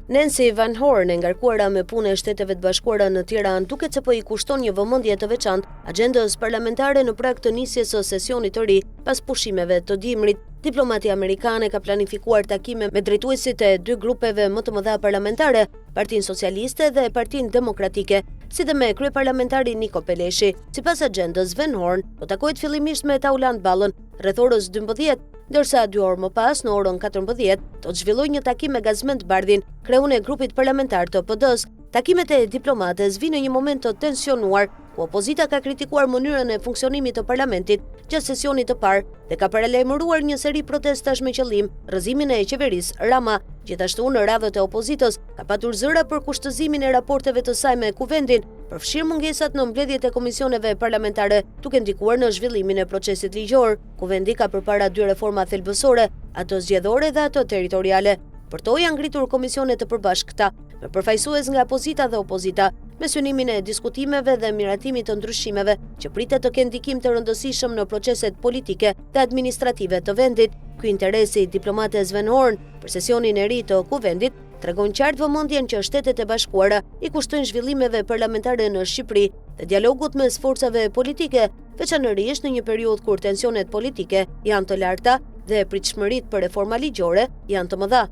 Nancy Van Horn, e ngarkuara me punë e Shteteve të Bashkuara në Tiranë, duket se po i kushton një vëmendje të veçantë agjendës parlamentare në prag të nisjes së sesionit të ri pas pushimeve të dimrit. Diplomatia amerikane ka planifikuar takime me drejtuesit e dy grupeve më të mëdha parlamentare, Partinë Socialiste dhe Partinë Demokratike, si dhe me kryeparlamentari Niko Peleshi. Sipas agjendës, Van Horn do takohet fillimisht me Tauland Ballën rreth orës 12, ndërsa 2 orë më pas, në orën 14, do të zhvillojë një takim me Gazmend Bardhin, kreun e grupit parlamentar të PD-s. Takimet e diplomates vinë në një moment të tensionuar, ku opozita ka kritikuar mënyrën e funksionimit të parlamentit gjatë sesionit të parë dhe ka paralajmëruar një seri protestash me qëllim rrëzimin e qeverisë Rama. Gjithashtu, në radhët e opozitës ka patur zëra për kushtëzimin e raporteve të saj me Kuvendin, përfshirë mungesat në mbledhjet e komisioneve parlamentare, duke ndikuar në zhvillimin e procesit ligjor. Kuvendi ka përpara 2 reforma thelbësore, ato zgjedhore dhe ato territoriale. Për to janë ngritur komisione të përbashkëta, me përfaqësues nga opozita dhe opozita, me synimin e diskutimeve dhe miratimit të ndryshimeve që pritet të kenë ndikim të rëndësishëm në proceset politike dhe administrative të vendit. Ky interesi i diplomates Van Horn për sesionin e ri të Kuvendit tregon qartë vëmendjen që Shtetet e Bashkuara i kushtojnë zhvillimeve parlamentare në Shqipëri dhe dialogut mes forcave politike, veçanërisht në një periudhë kur tensionet politike janë të larta dhe pritshmëritë për reforma ligjore janë të mëdha.